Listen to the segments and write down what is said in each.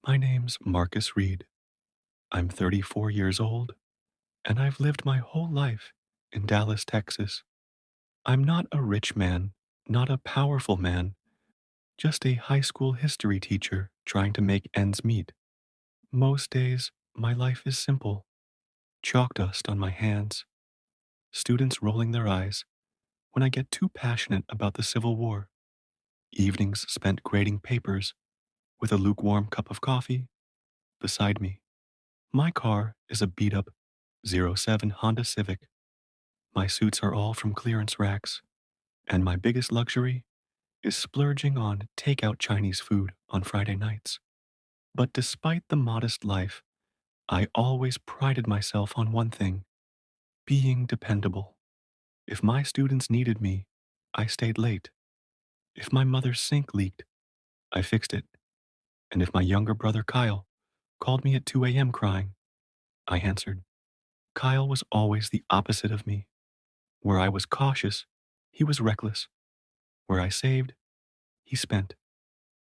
My name's Marcus Reed. I'm 34 years old, and I've lived my whole life in Dallas, Texas. I'm not a rich man, not a powerful man, just a high school history teacher trying to make ends meet. Most days, my life is simple: chalk dust on my hands, students rolling their eyes when I get too passionate about the Civil War, evenings spent grading papers with a lukewarm cup of coffee beside me. My car is a beat up '07 Honda Civic. My suits are all from clearance racks, and my biggest luxury is splurging on takeout Chinese food on Friday nights. But despite the modest life, I always prided myself on one thing: being dependable. If my students needed me, I stayed late. If my mother's sink leaked, I fixed it. And if my younger brother Kyle called me at 2 a.m. crying, I answered. Kyle was always the opposite of me. Where I was cautious, he was reckless. Where I saved, he spent.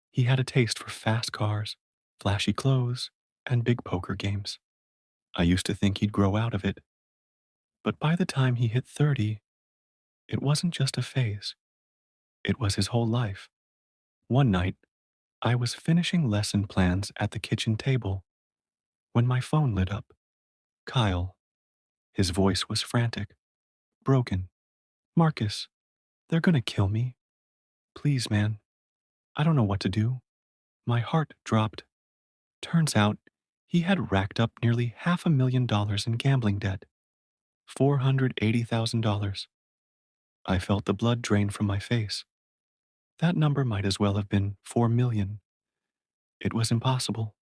He had a taste for fast cars, flashy clothes, and big poker games. I used to think he'd grow out of it, but by the time he hit 30, it wasn't just a phase, it was his whole life. One night, I was finishing lesson plans at the kitchen table when my phone lit up. Kyle. His voice was frantic, broken. Marcus, they're gonna kill me. Please, man. I don't know what to do. My heart dropped. Turns out, he had racked up nearly $500,000 in gambling debt. $480,000. I felt the blood drain from my face. That number might as well have been 4 million. It was impossible.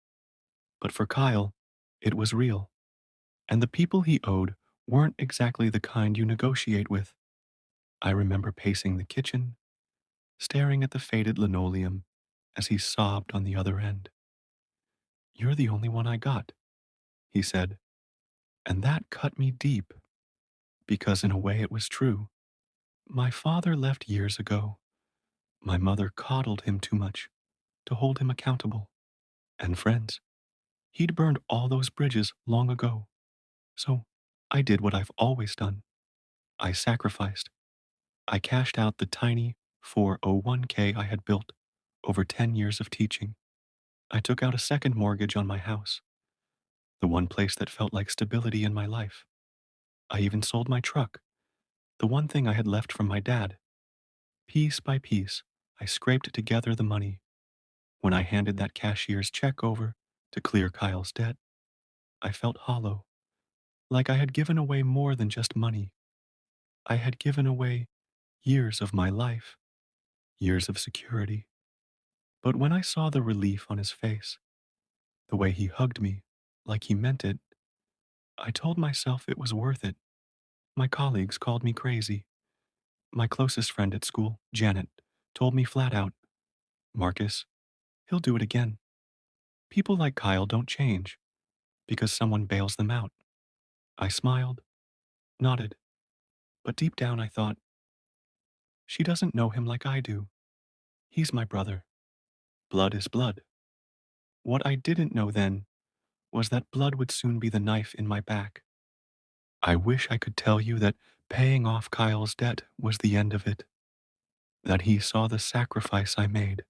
But for Kyle, it was real. And the people he owed weren't exactly the kind you negotiate with. I remember pacing the kitchen, staring at the faded linoleum as he sobbed on the other end. You're the only one I got, he said. And that cut me deep, because in a way it was true. My father left years ago. My mother coddled him too much to hold him accountable. And friends, he'd burned all those bridges long ago. So I did what I've always done. I sacrificed. I cashed out the tiny 401k I had built over 10 years of teaching. I took out a second mortgage on my house, the one place that felt like stability in my life. I even sold my truck, the one thing I had left from my dad. Piece by piece, I scraped together the money. When I handed that cashier's check over to clear Kyle's debt, I felt hollow, like I had given away more than just money. I had given away years of my life, years of security. But when I saw the relief on his face, the way he hugged me, like he meant it, I told myself it was worth it. My colleagues called me crazy. My closest friend at school, Janet, told me flat out, Marcus, he'll do it again. People like Kyle don't change because someone bails them out. I smiled, nodded, but deep down I thought, she doesn't know him like I do. He's my brother. Blood is blood. What I didn't know then was that blood would soon be the knife in my back. I wish I could tell you that paying off Kyle's debt was the end of it, that he saw the sacrifice I made,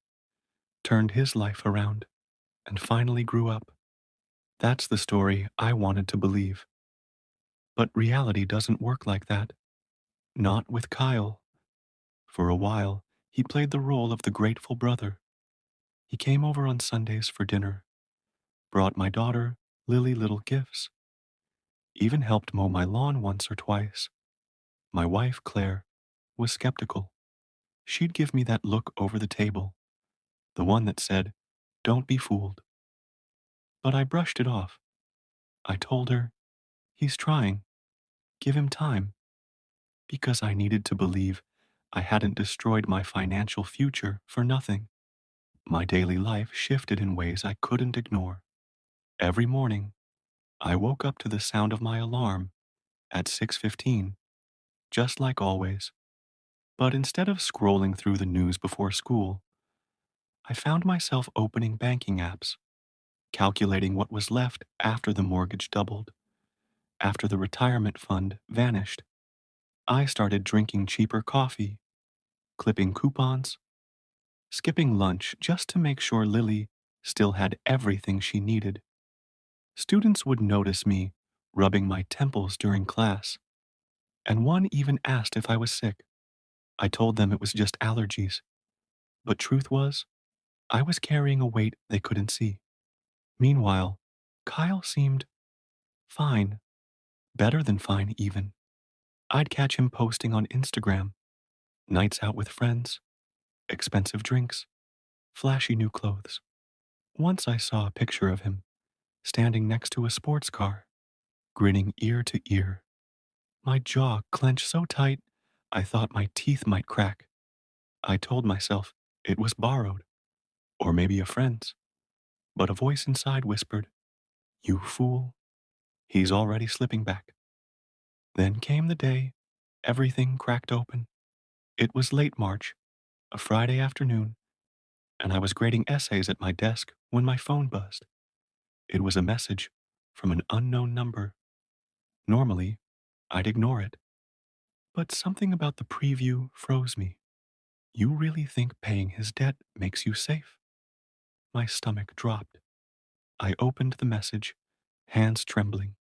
turned his life around, and finally grew up. That's the story I wanted to believe. But reality doesn't work like that. Not with Kyle. For a while, he played the role of the grateful brother. He came over on Sundays for dinner, brought my daughter Lily little gifts, even helped mow my lawn once or twice. My wife, Claire, was skeptical. She'd give me that look over the table, the one that said, don't be fooled. But I brushed it off. I told her, he's trying. Give him time. Because I needed to believe I hadn't destroyed my financial future for nothing. My daily life shifted in ways I couldn't ignore. Every morning, I woke up to the sound of my alarm at 6:15, just like always. But instead of scrolling through the news before school, I found myself opening banking apps, calculating what was left after the mortgage doubled, after the retirement fund vanished. I started drinking cheaper coffee, clipping coupons, skipping lunch just to make sure Lily still had everything she needed. Students would notice me rubbing my temples during class, and one even asked if I was sick. I told them it was just allergies, but truth was, I was carrying a weight they couldn't see. Meanwhile, Kyle seemed fine, better than fine even. I'd catch him posting on Instagram, nights out with friends, expensive drinks, flashy new clothes. Once I saw a picture of him standing next to a sports car, grinning ear to ear. My jaw clenched so tight I thought my teeth might crack. I told myself it was borrowed, or maybe a friend's, but a voice inside whispered, "You fool, he's already slipping back." Then came the day everything cracked open. It was late March, a Friday afternoon, and I was grading essays at my desk when my phone buzzed. It was a message from an unknown number. Normally, I'd ignore it, but something about the preview froze me. "You really think paying his debt makes you safe?" My stomach dropped. I opened the message, hands trembling.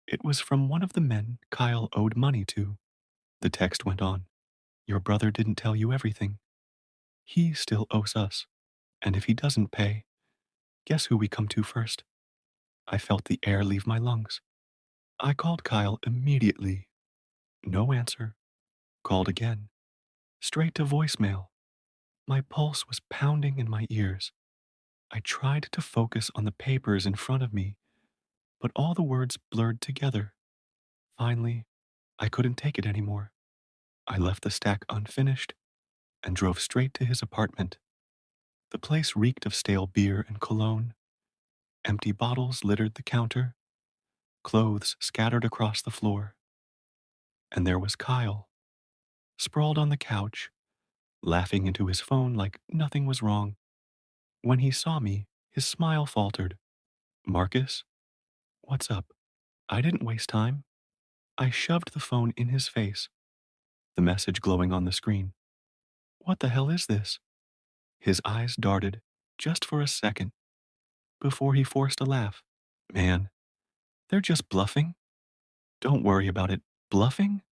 It was from one of the men Kyle owed money to. The text went on. "Your brother didn't tell you everything. He still owes us, and if he doesn't pay, guess who we come to first?" I felt the air leave my lungs. I called Kyle immediately. No answer. Called again. Straight to voicemail. My pulse was pounding in my ears. I tried to focus on the papers in front of me, but all the words blurred together. Finally, I couldn't take it anymore. I left the stack unfinished and drove straight to his apartment. The place reeked of stale beer and cologne. Empty bottles littered the counter, clothes scattered across the floor. And there was Kyle, sprawled on the couch, laughing into his phone like nothing was wrong. When he saw me, his smile faltered. "Marcus, what's up?" I didn't waste time. I shoved the phone in his face, the message glowing on the screen. "What the hell is this?" His eyes darted, just for a second, before he forced a laugh. "Man, they're just bluffing. Don't worry about it. Bluffing?"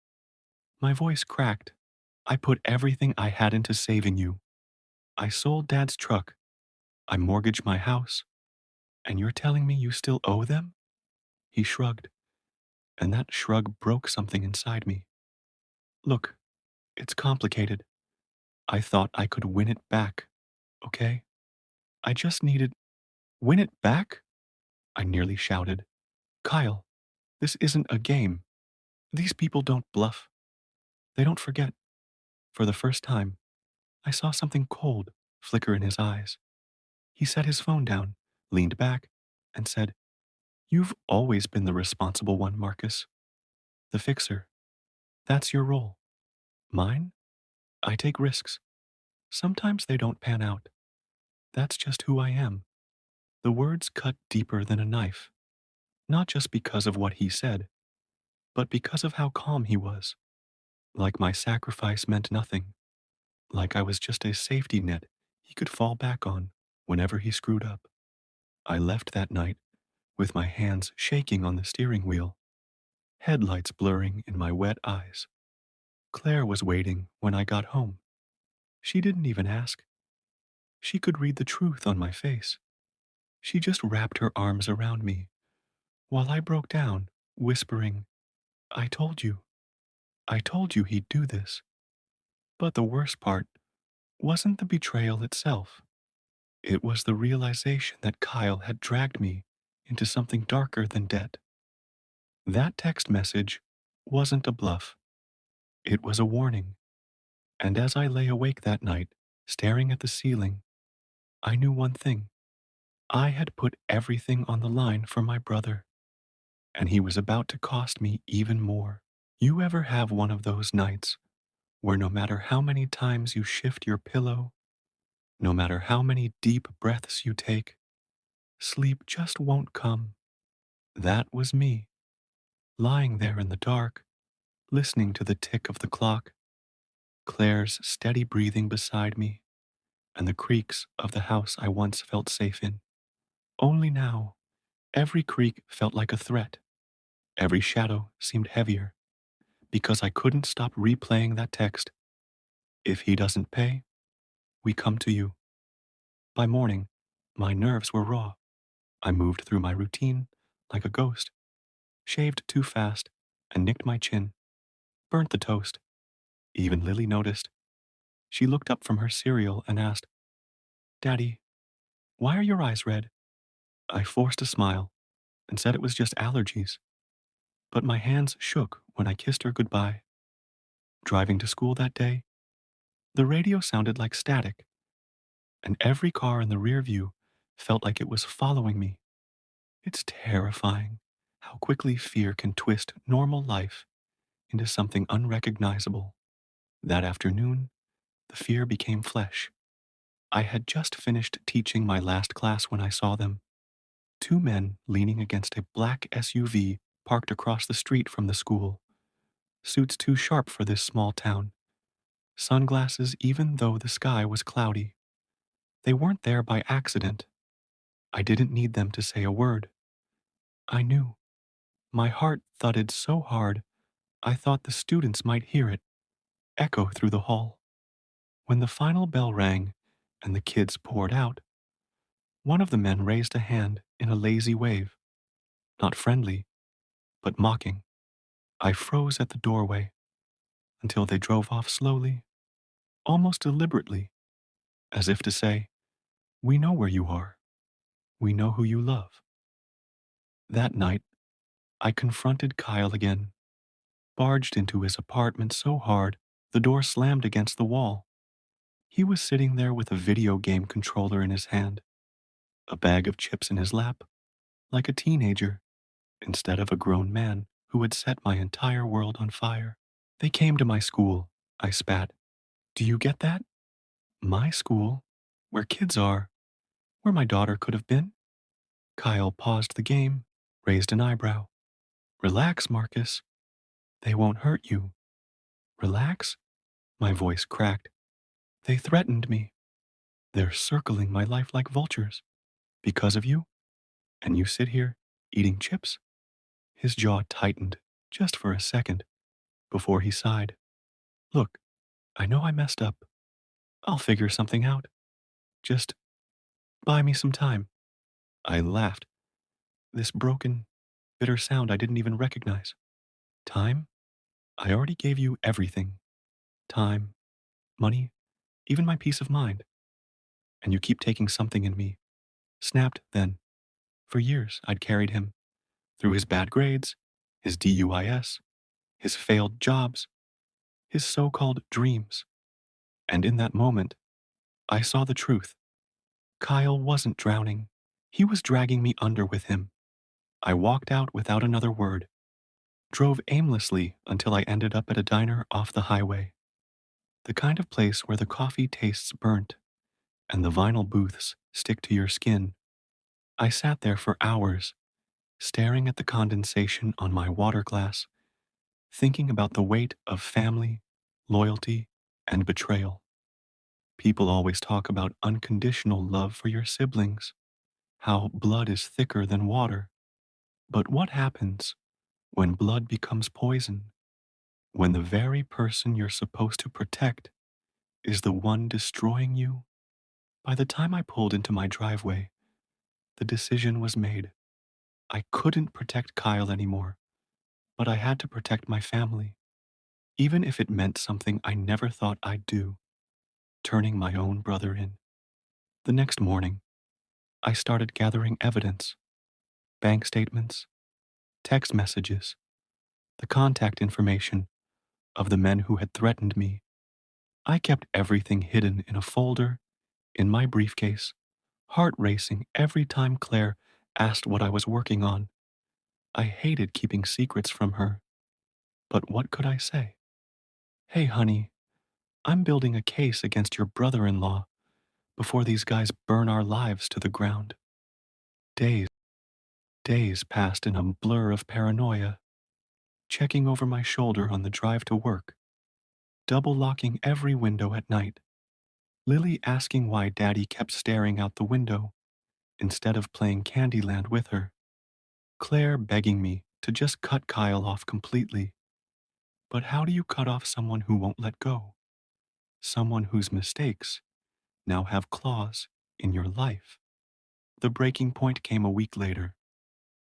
My voice cracked. "I put everything I had into saving you. I sold Dad's truck. I mortgaged my house. And you're telling me you still owe them?" He shrugged, and that shrug broke something inside me. "Look, it's complicated. I thought I could win it back, okay? I just needed—" "Win it back?" I nearly shouted. "Kyle, this isn't a game. These people don't bluff. They don't forget." For the first time, I saw something cold flicker in his eyes. He set his phone down, leaned back, and said, "You've always been the responsible one, Marcus. The fixer. That's your role. Mine? I take risks. Sometimes they don't pan out. That's just who I am." The words cut deeper than a knife, not just because of what he said, but because of how calm he was. Like my sacrifice meant nothing. Like I was just a safety net he could fall back on whenever he screwed up. I left that night with my hands shaking on the steering wheel, headlights blurring in my wet eyes. Claire was waiting when I got home. She didn't even ask. She could read the truth on my face. She just wrapped her arms around me while I broke down, whispering, "I told you. I told you he'd do this." But the worst part wasn't the betrayal itself. It was the realization that Kyle had dragged me into something darker than debt. That text message wasn't a bluff. It was a warning. And as I lay awake that night, staring at the ceiling, I knew one thing. I had put everything on the line for my brother, and he was about to cost me even more. You ever have one of those nights where no matter how many times you shift your pillow, no matter how many deep breaths you take, Sleep just won't come. That was me, lying there in the dark, listening to the tick of the clock, Claire's steady breathing beside me, and the creaks of the house I once felt safe in. Only now, every creak felt like a threat. Every shadow seemed heavier because I couldn't stop replaying that text. If he doesn't pay, we come to you. By morning, my nerves were raw. I moved through my routine like a ghost, shaved too fast, and nicked my chin, burnt the toast. Even Lily noticed. She looked up from her cereal and asked, Daddy, why are your eyes red? I forced a smile and said it was just allergies, but my hands shook when I kissed her goodbye. Driving to school that day, the radio sounded like static, and every car in the rear view felt like it was following me. It's terrifying how quickly fear can twist normal life into something unrecognizable. That afternoon, the fear became flesh. I had just finished teaching my last class when I saw them. Two men leaning against a black SUV parked across the street from the school. Suits too sharp for this small town. Sunglasses even though the sky was cloudy. They weren't there by accident. I didn't need them to say a word. I knew. My heart thudded so hard, I thought the students might hear it echo through the hall. When the final bell rang and the kids poured out, one of the men raised a hand in a lazy wave, not friendly, but mocking. I froze at the doorway until they drove off slowly, almost deliberately, as if to say, we know where you are. We know who you love. That night, I confronted Kyle again, barged into his apartment so hard the door slammed against the wall. He was sitting there with a video game controller in his hand, a bag of chips in his lap, like a teenager, instead of a grown man who had set my entire world on fire. They came to my school, I spat. Do you get that? My school, where kids are, where my daughter could have been? Kyle paused the game, raised an eyebrow. Relax, Marcus. They won't hurt you. Relax? My voice cracked. They threatened me. They're circling my life like vultures. Because of you? And you sit here, eating chips? His jaw tightened, just for a second, before he sighed. Look, I know I messed up. I'll figure something out. Just buy me some time. I laughed. This broken, bitter sound I didn't even recognize. Time? I already gave you everything. Time, money, even my peace of mind. And you keep taking something in me. Snapped then. For years, I'd carried him. Through his bad grades, his DUIS, his failed jobs, his so-called dreams. And in that moment, I saw the truth. Kyle wasn't drowning. He was dragging me under with him. I walked out without another word, drove aimlessly until I ended up at a diner off the highway. The kind of place where the coffee tastes burnt and the vinyl booths stick to your skin. I sat there for hours, staring at the condensation on my water glass, thinking about the weight of family, loyalty, and betrayal. People always talk about unconditional love for your siblings, how blood is thicker than water. But what happens when blood becomes poison? When the very person you're supposed to protect is the one destroying you? By the time I pulled into my driveway, the decision was made. I couldn't protect Kyle anymore, but I had to protect my family, even if it meant something I never thought I'd do, turning my own brother in. The next morning, I started gathering evidence, bank statements, text messages, the contact information of the men who had threatened me. I kept everything hidden in a folder in my briefcase, heart racing every time Claire asked what I was working on. I hated keeping secrets from her, but what could I say? Hey, honey, I'm building a case against your brother-in-law before these guys burn our lives to the ground. Days, days passed in a blur of paranoia, checking over my shoulder on the drive to work, double locking every window at night, Lily asking why Daddy kept staring out the window instead of playing Candyland with her, Claire begging me to just cut Kyle off completely. But how do you cut off someone who won't let go? Someone whose mistakes now have claws in your life? The breaking point came a week later.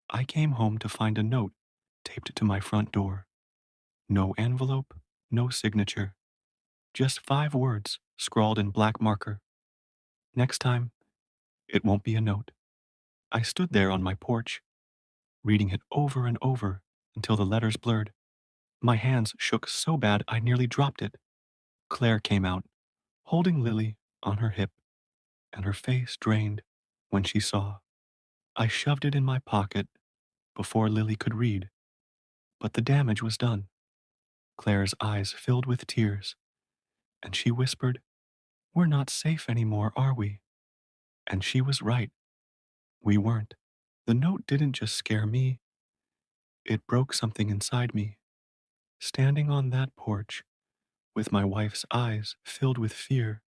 I came home to find a note taped to my front door. No envelope, no signature, just 5 words scrawled in black marker. Next time, it won't be a note. I stood there on my porch, reading it over and over until the letters blurred. My hands shook so bad I nearly dropped it. Claire came out, holding Lily on her hip, and her face drained when she saw. I shoved it in my pocket before Lily could read, but the damage was done. Claire's eyes filled with tears, and she whispered, "We're not safe anymore, are we?" And she was right. We weren't. The note didn't just scare me, it broke something inside me. Standing on that porch, with my wife's eyes filled with fear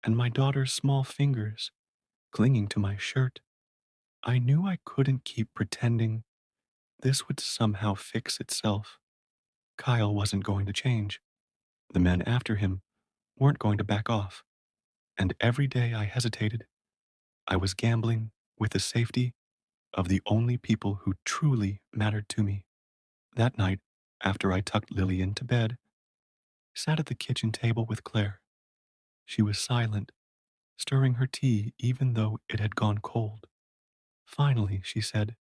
and my daughter's small fingers clinging to my shirt, I knew I couldn't keep pretending this would somehow fix itself. Kyle wasn't going to change. The men after him weren't going to back off. And every day I hesitated, I was gambling with the safety of the only people who truly mattered to me. That night, after I tucked Lily into bed, sat at the kitchen table with Claire. She was silent, stirring her tea even though it had gone cold. Finally, she said,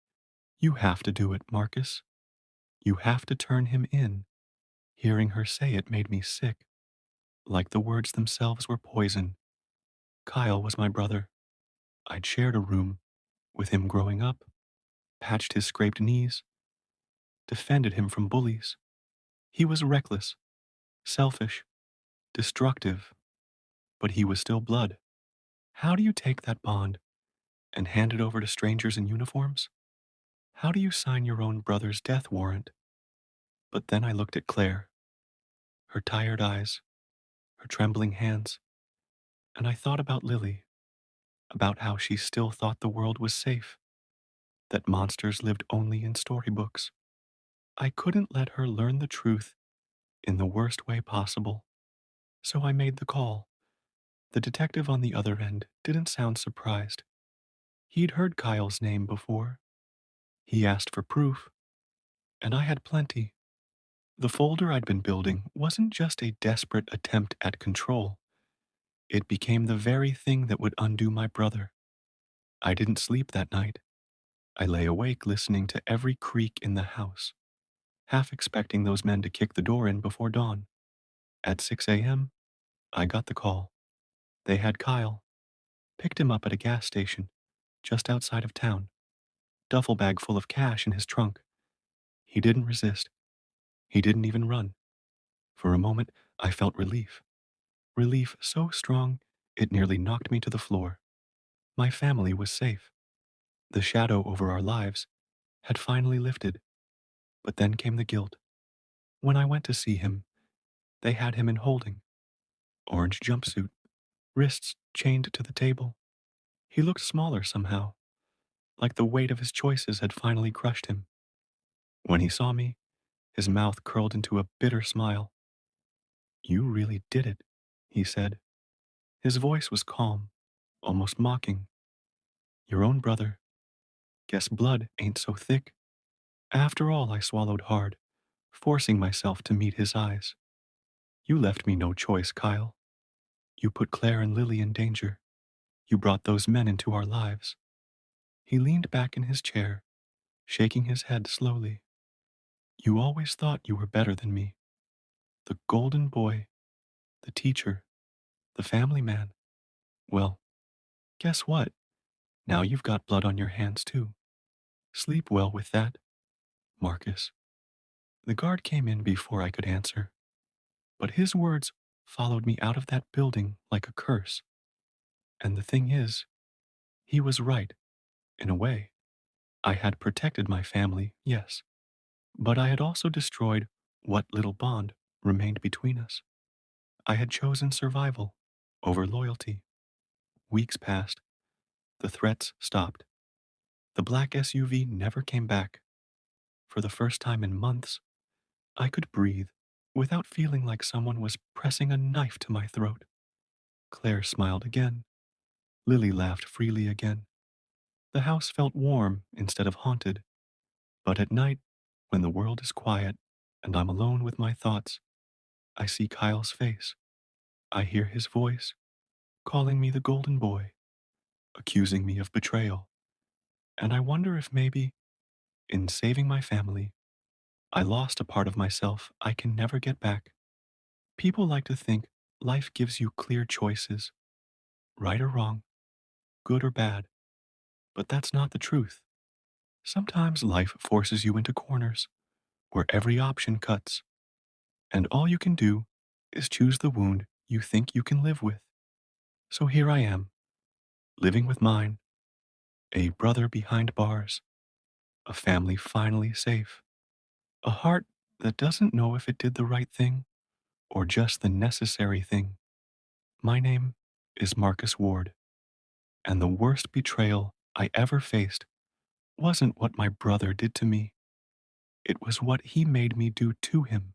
"You have to do it, Marcus. You have to turn him in." Hearing her say it made me sick, like the words themselves were poison. Kyle was my brother. I'd shared a room with him growing up, patched his scraped knees, defended him from bullies. He was reckless, selfish, destructive, but he was still blood. How do you take that bond and hand it over to strangers in uniforms? How do you sign your own brother's death warrant? But then I looked at Claire, her tired eyes, her trembling hands, and I thought about Lily, about how she still thought the world was safe, that monsters lived only in storybooks. I couldn't let her learn the truth in the worst way possible. So I made the call. The detective on the other end didn't sound surprised. He'd heard Kyle's name before. He asked for proof, and I had plenty. The folder I'd been building wasn't just a desperate attempt at control. It became the very thing that would undo my brother. I didn't sleep that night. I lay awake listening to every creak in the house, half expecting those men to kick the door in before dawn. At 6 a.m., I got the call. They had Kyle, picked him up at a gas station just outside of town, duffel bag full of cash in his trunk. He didn't resist. He didn't even run. For a moment, I felt relief. Relief so strong, it nearly knocked me to the floor. My family was safe. The shadow over our lives had finally lifted. But then came the guilt. When I went to see him, they had him in holding. Orange jumpsuit, wrists chained to the table. He looked smaller somehow, like the weight of his choices had finally crushed him. When he saw me, his mouth curled into a bitter smile. "You really did it," he said. His voice was calm, almost mocking. "Your own brother. Guess blood ain't so thick." After all, I swallowed hard, forcing myself to meet his eyes. "You left me no choice, Kyle. You put Claire and Lily in danger. You brought those men into our lives." He leaned back in his chair, shaking his head slowly. "You always thought you were better than me. The golden boy, the teacher, the family man. Well, guess what? Now you've got blood on your hands, too. Sleep well with that, Marcus." The guard came in before I could answer, but his words followed me out of that building like a curse. And the thing is, he was right. In a way, I had protected my family, yes, but I had also destroyed what little bond remained between us. I had chosen survival over loyalty. Weeks passed. The threats stopped. The black SUV never came back. For the first time in months, I could breathe without feeling like someone was pressing a knife to my throat. Claire smiled again. Lily laughed freely again. The house felt warm instead of haunted. But at night, when the world is quiet and I'm alone with my thoughts, I see Kyle's face. I hear his voice, calling me the golden boy, accusing me of betrayal. And I wonder if maybe, in saving my family, I lost a part of myself I can never get back. People like to think life gives you clear choices, right or wrong, good or bad, but that's not the truth. Sometimes life forces you into corners where every option cuts, and all you can do is choose the wound you think you can live with. So here I am, living with mine, a brother behind bars, a family finally safe, a heart that doesn't know if it did the right thing or just the necessary thing. My name is Marcus Ward, and the worst betrayal I ever faced wasn't what my brother did to me. It was what he made me do to him.